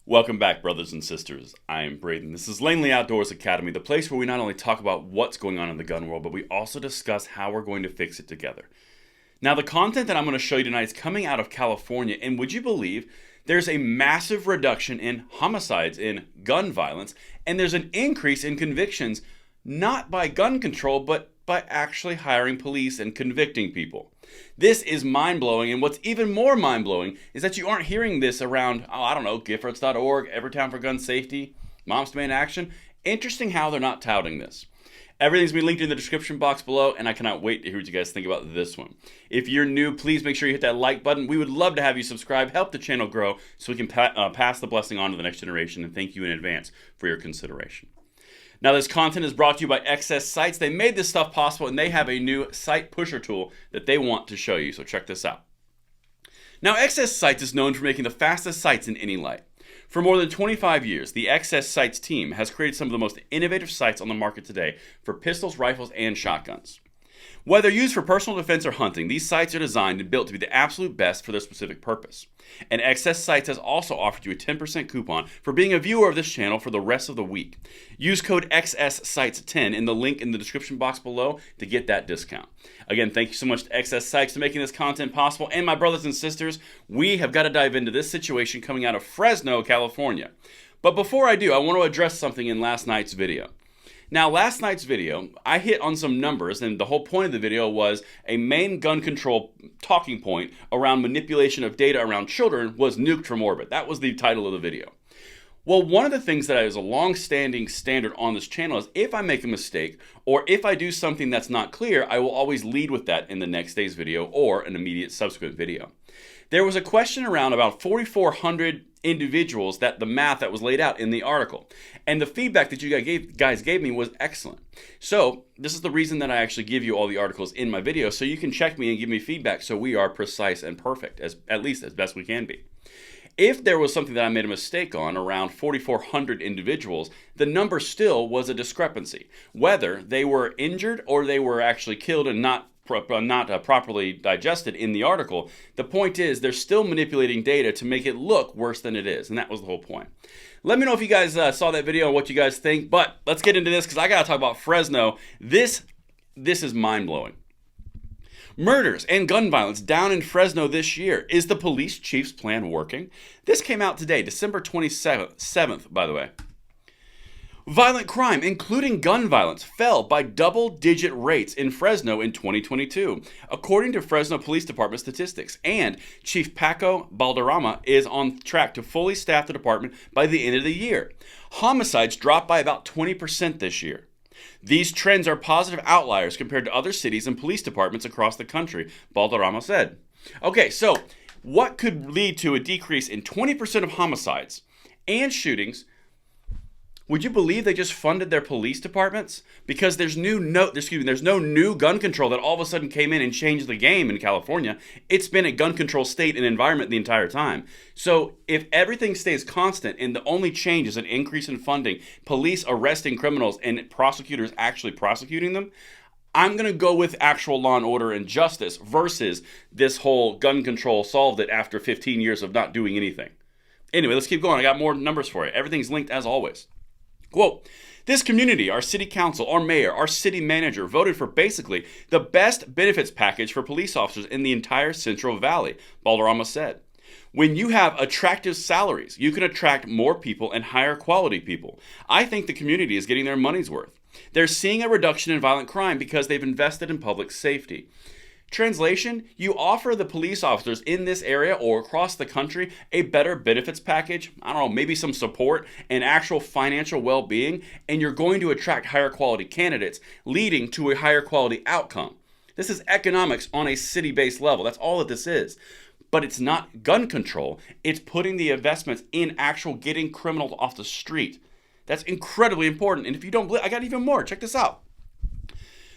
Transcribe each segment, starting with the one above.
Welcome back, brothers and sisters. I am Braden. This is Langley Outdoors Academy, the place where we not only talk about what's going on in the gun world, but we also discuss how we're going to fix it together. Now, the content that I'm going to show you tonight is coming out of California, and would you believe there's a massive reduction in homicides, in gun violence, and there's an increase in convictions, not by gun control, but by actually hiring police and convicting people. This is mind-blowing, and what's even more mind-blowing is that you aren't hearing this around, Giffords.org, Evertown for Gun Safety, Moms Demand Action. Interesting how they're not touting this. Everything's been linked in the description box below, and I cannot wait to hear what you guys think about this one. If you're new, please make sure you hit that like button. We would love to have you subscribe, help the channel grow, so we can pass the blessing on to the next generation, and thank you in advance for your consideration. Now, this content is brought to you by XS Sights. They made this stuff possible, and they have a new sight pusher tool that they want to show you, so check this out. Now, XS Sights is known for making the fastest sights in any light. For more than 25 years, the XS Sights team has created some of the most innovative sights on the market today for pistols, rifles, and shotguns. Whether used for personal defense or hunting, these sights are designed and built to be the absolute best for their specific purpose. And XS Sights has also offered you a 10% coupon for being a viewer of this channel for the rest of the week. Use code XSSights10 in the link in the description box below to get that discount. Again, thank you so much to XS Sights for making this content possible. And my brothers and sisters, we have got to dive into this situation coming out of Fresno, California. But before I do, I want to address something in last night's video. Now, last night's video, I hit on some numbers, and the whole point of the video was a main gun control talking point around manipulation of data around children was nuked from orbit. That was the title of the video. Well, one of the things that is a long-standing standard on this channel is if I make a mistake or if I do something that's not clear, I will always lead with that in the next day's video or an immediate subsequent video. There was a question around about 4,400 individuals that the math that was laid out in the article. And the feedback that you guys gave me was excellent. So this is the reason that I actually give you all the articles in my video, so you can check me and give me feedback so we are precise and perfect, at least as best we can be. If there was something that I made a mistake on around 4,400 individuals, the number still was a discrepancy. Whether they were injured or they were actually killed and not properly digested in the article, the point is they're still manipulating data to make it look worse than it is, and that was the whole point. Let me know if you guys saw that video and what you guys think, but let's get into this because I gotta talk about Fresno. This is mind-blowing. Murders and gun violence down in Fresno this year. Is the police chief's plan working? This came out today, December 27th, by the way. Violent crime, including gun violence, fell by double-digit rates in Fresno in 2022, according to Fresno Police Department statistics. And Chief Paco Balderrama is on track to fully staff the department by the end of the year. Homicides dropped by about 20% this year. These trends are positive outliers compared to other cities and police departments across the country, Balderrama said. Okay, so what could lead to a decrease in 20% of homicides and shootings? Would you believe they just funded their police departments? Because there's no new gun control that all of a sudden came in and changed the game in California. It's been a gun control state and environment the entire time. So if everything stays constant and the only change is an increase in funding, police arresting criminals and prosecutors actually prosecuting them, I'm going to go with actual law and order and justice versus this whole gun control solved it after 15 years of not doing anything. Anyway, let's keep going. I got more numbers for you. Everything's linked as always. Quote, this community, our city council, our mayor, our city manager voted for basically the best benefits package for police officers in the entire Central Valley, Balderrama said. When you have attractive salaries, you can attract more people and higher quality people. I think the community is getting their money's worth. They're seeing a reduction in violent crime because they've invested in public safety. Translation, you offer the police officers in this area or across the country a better benefits package, maybe some support and actual financial well-being, and you're going to attract higher quality candidates, leading to a higher quality outcome. This is economics on a city-based level. That's all that this is. But it's not gun control. It's putting the investments in actual getting criminals off the street. That's incredibly important. And if you don't believe, I got even more. Check this out.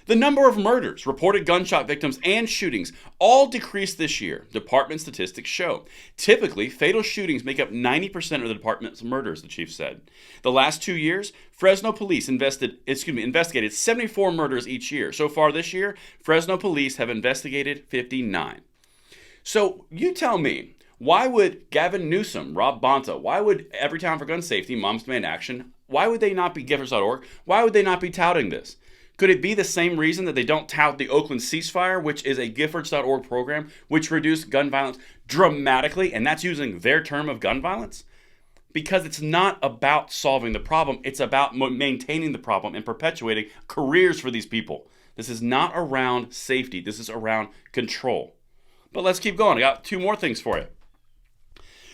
The number of murders, reported gunshot victims, and shootings all decreased this year, department statistics show. Typically, fatal shootings make up 90% of the department's murders, the chief said. The last 2 years, Fresno police investigated 74 murders each year. So far this year, Fresno police have investigated 59. So you tell me, Why would Gavin Newsom, Rob Bonta, why would Everytown for Gun Safety, Moms Demand Action, why would they not be Giffords.org? Why would they not be touting this? Could it be the same reason that they don't tout the Oakland ceasefire, which is a Giffords.org program, which reduced gun violence dramatically, and that's using their term of gun violence? Because it's not about solving the problem, it's about maintaining the problem and perpetuating careers for these people. This is not around safety, this is around control. But let's keep going. I got two more things for you.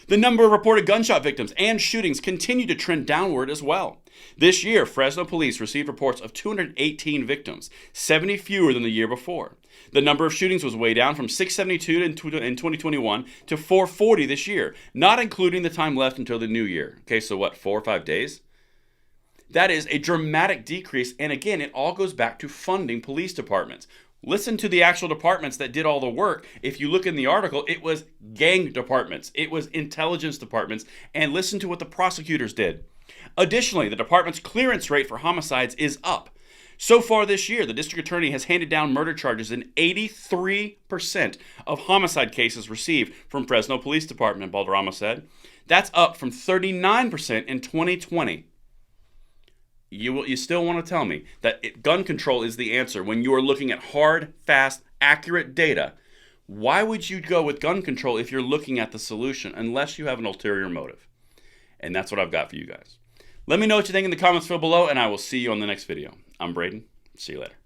The number of reported gunshot victims and shootings continue to trend downward as well. This year, Fresno police received reports of 218 victims, 70 fewer than the year before. The number of shootings was way down from 672 in 2021 to 440 this year, not including the time left until the new year. Okay, so what, 4 or 5 days? That is a dramatic decrease, and again, it all goes back to funding police departments. Listen to the actual departments that did all the work. If you look in the article, it was gang departments, it was intelligence departments, and listen to what the prosecutors did. Additionally, the department's clearance rate for homicides is up. So far this year, the district attorney has handed down murder charges in 83% of homicide cases received from Fresno Police Department, Balderrama said. That's up from 39% in 2020. You still want to tell me that gun control is the answer when you are looking at hard, fast, accurate data. Why would you go with gun control if you're looking at the solution unless you have an ulterior motive? And that's what I've got for you guys. Let me know what you think in the comments below, and I will see you on the next video. I'm Braden. See you later.